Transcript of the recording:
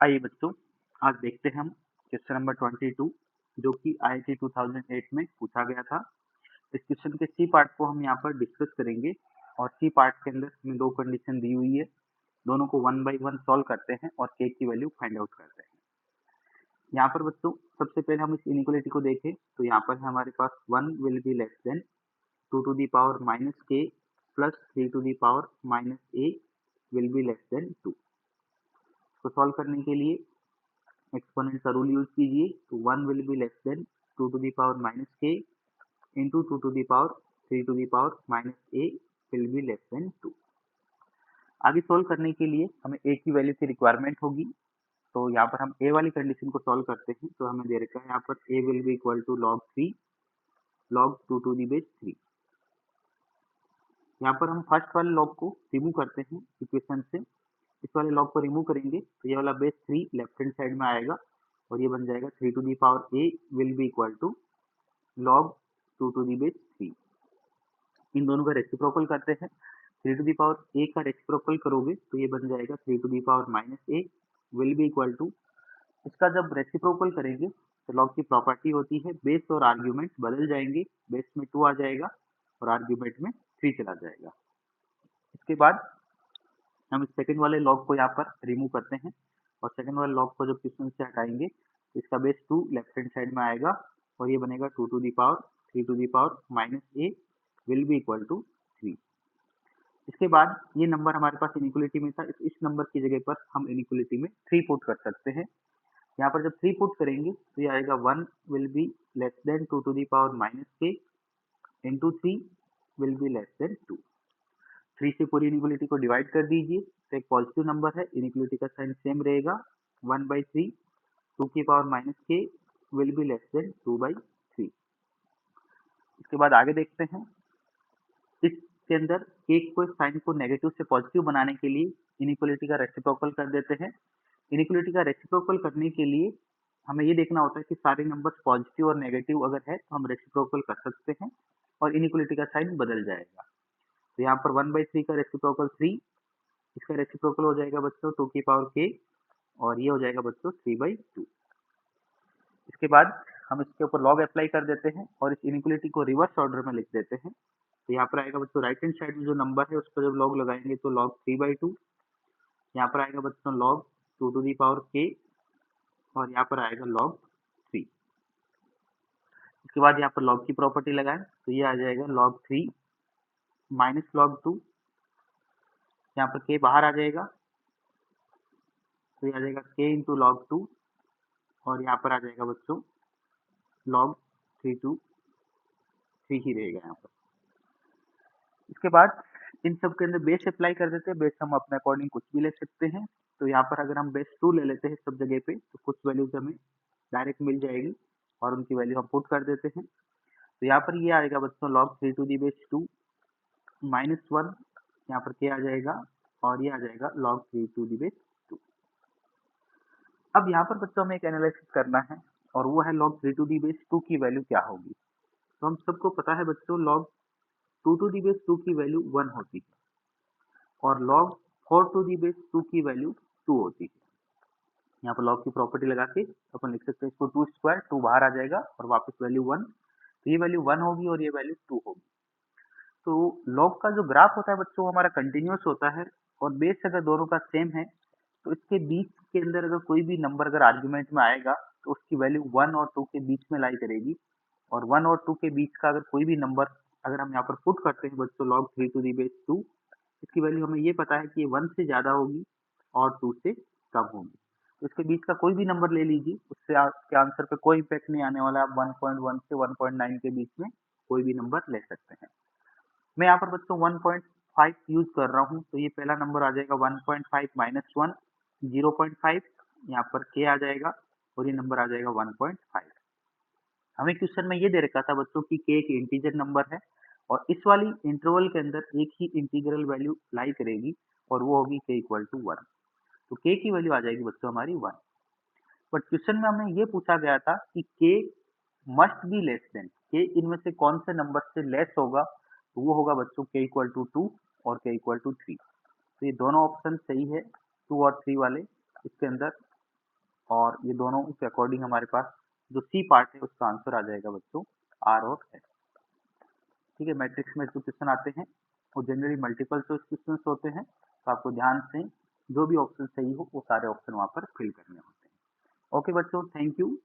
आइए बच्चों, आज देखते हैं हम क्वेश्चन नंबर 22 जो कि IIT 2008 में पूछा गया था। इस क्वेश्चन के सी पार्ट को हम यहाँ पर डिस्कस करेंगे और सी पार्ट के अंदर हमें दो कंडीशन दी हुई है। दोनों को वन बाय वन सॉल्व करते हैं और के की वैल्यू फाइंड आउट करते हैं। यहाँ पर बच्चों सबसे पहले हम इस इनइक्वालिटी को देखें तो यहाँ पर है हमारे पास 1 will be less than 2 to the power minus k plus 3 to the power minus A will be less than 2। तो सॉल्व करने के लिए एक्सपोनेंट का रूल यूज कीजिए तो 1 will be less than 2 to the power minus k into 2 to the power 3 to the power minus A will be less than 2। आगे solve करने के लिए हमें ए की वैल्यू की रिक्वायरमेंट होगी। तो यहाँ पर हम ए वाली कंडीशन को सॉल्व करते हैं तो हमें दे रखा है यहाँ पर a will be equal to log 3 log 2 to the base 3। यहाँ पर हम फर्स्ट वाले लॉग को रिमूव करते हैं इक्वेशन से। इस वाले लॉग को रिमूव करेंगे तो ये वाला बेस 3 लेफ्ट हैंड साइड में आएगा और ये बन जाएगा 3 to the power A will be equal to log 2 to the base 3। इन दोनों का रेसिप्रोकल करते हैं। 3 टू दी पावर ए का रेसिप्रोकल करोगे तो ये बन जाएगा 3 to the power minus A will be equal to, इसका जब रेसिप्रोकल करेंगे तो लॉग की प्रॉपर्टी होती है बेस और आर्ग्यूमेंट बदल जाएंगे। बेस में 2 आ जाएगा और आर्ग्यूमेंट में 3 चला जाएगा। इसके बाद हम इस सेकंड वाले लॉग को यहाँ पर रिमूव करते हैं और सेकंड वाले लॉग को जब क्वेश्चन से हटाएंगे तो इसका बेस 2 लेफ्ट हैंड साइड में आएगा और ये बनेगा 2 to the power 3 to the power minus A will be equal to 3। इसके बाद ये नंबर हमारे पास इनइक्वलिटी में था, इस नंबर की जगह पर हम इनइक्वलिटी में 3 पुट कर सकते हैं। यहाँ पर जब 3 पुट करेंगे तो ये आएगा 1 will be less than 2 to the power minus k into 3 will be less than 2। 3 से पूरी इनइक्वलिटी को डिवाइड कर दीजिए तो एक पॉजिटिव नंबर है, इनइक्वलिटी का साइन सेम रहेगा 1/3 2 की पावर माइनस के विल बी लेस देन 2/3। इसके बाद आगे देखते हैं। इसके अंदर के को साइन को नेगेटिव से पॉजिटिव बनाने के लिए इनइक्वलिटी का रेसिप्रोकल कर देते हैं। इनइक्वलिटी का रेसिप्रोकल करने के लिए हमें ये देखना होता है कि सारे नंबर्स पॉजिटिव और नेगेटिव अगर है तो हम रेसिप्रोकल कर सकते हैं और इनइक्वलिटी का साइन बदल जाएगा। तो यहाँ पर 1/3 का रेसिप्रोकल 3, इसका रेसिप्रोकल हो जाएगा बच्चों 2 की पावर के और ये हो जाएगा बच्चों 3/2। इसके बाद हम इसके ऊपर लॉग अप्लाई कर देते हैं और इस इनइक्वलिटी को रिवर्स ऑर्डर में लिख देते हैं। तो यहाँ पर आएगा बच्चों राइट हैंड साइड में जो नंबर है उस पर जब लॉग लगाएंगे तो लॉग 3/2, यहाँ पर आएगा बच्चों लॉग 2 टू दी पावर के और यहाँ पर आएगा लॉग 3। इसके बाद यहाँ पर लॉग की प्रॉपर्टी लगाएं तो ये आ जाएगा लॉग 3 माइनस लॉग 2, यहाँ पर के बाहर आ जाएगा तो ये आ जाएगा के इंटू लॉग 2 और यहाँ पर आ जाएगा बच्चों लॉग 3 टू 3 ही रहेगा यहाँ पर। इसके बाद इन सब के अंदर बेस अप्लाई कर देते हैं। बेस हम अपने अकॉर्डिंग कुछ भी ले सकते हैं। तो यहाँ पर अगर हम बेस 2 ले लेते हैं सब जगह पे तो कुछ वैल्यूज हमें डायरेक्ट मिल जाएगी और उनकी वैल्यू हम पुट कर देते हैं। तो यहाँ पर ये आएगा बच्चों log 3 to the base 2 minus 1, यहाँ पर क्या आ जाएगा और ये आ जाएगा लॉग 3 टू दी बेस 2। अब यहाँ पर बच्चों हमें एक एनालिसिस करना है और वो है लॉग 3 टू दी बेस 2 की वैल्यू क्या होगी। तो हम सबको पता है बच्चों लॉग 2 टू दी बेस 2 की वैल्यू 1 होती है और log 4 टू दी बेस 2 की वैल्यू 2 होती है। यहाँ पर log की प्रॉपर्टी लगा के अपन लिख सकते हैं इसको 2 स्क्वायर, 2 बाहर आ जाएगा और वापस वैल्यू 1। तो ये वैल्यू 1 होगी और ये वैल्यू 2 होगी। तो log का जो ग्राफ होता है बच्चों हमारा कंटिन्यूस होता है और बेस अगर दोनों का सेम है तो इसके बीच के अंदर अगर कोई भी नंबर अगर आर्ग्यूमेंट में आएगा तो उसकी वैल्यू 1 और 2 के बीच में लाई करेगी और 1 और 2 के बीच का अगर कोई भी नंबर अगर हम यहाँ पर पुट करते हैं बच्चों log 3 टू दी बेस 2, इसकी वैल्यू हमें ये पता है कि ये 1 से ज़्यादा होगी और 2 से कम होगी। तो इसके बीच का कोई भी नंबर ले लीजिए, उससे आपके आंसर पे कोई इम्पैक्ट नहीं आने वाला है। आप 1.1 से 1.9 के बीच में कोई भी नंबर ले सकते हैं। मैं यहाँ पर बच्चों 1.5 यूज कर रहा हूँ तो ये पहला नंबर आ जाएगा 1.5 माइनस 1 0.5, यहाँ पर के आ जाएगा और ये नंबर आ जाएगा 1.5। हमें क्वेश्चन में ये दे रखा था बच्चों की के एक इंटीजर नंबर है और इस वाली इंटरवल के अंदर एक ही इंटीग्रल वैल्यू लाई करेगी और वो होगी के इक्वल टू 1। तो के की वैल्यू आ जाएगी बच्चों हमारी 1। बट क्वेश्चन में हमें ये पूछा गया था कि के मस्ट बी लेस देन, के इनमें से कौन से नंबर से लेस होगा। तो वो होगा बच्चों के इक्वल टू 2 और के इक्वल टू 3। तो ये दोनों ऑप्शन सही है 2 और 3 वाले। इसके अंदर और ये दोनों के अकॉर्डिंग हमारे पास जो सी पार्ट है उसका आंसर आ जाएगा बच्चों आर और एस। ठीक है, मैट्रिक्स में जो क्वेश्चन आते हैं वो जनरली मल्टीपल चॉइस क्वेश्चन होते हैं, तो आपको ध्यान से जो भी ऑप्शन सही हो वो सारे ऑप्शन वहाँ पर फिल करने होते हैं। ओके बच्चों, थैंक यू।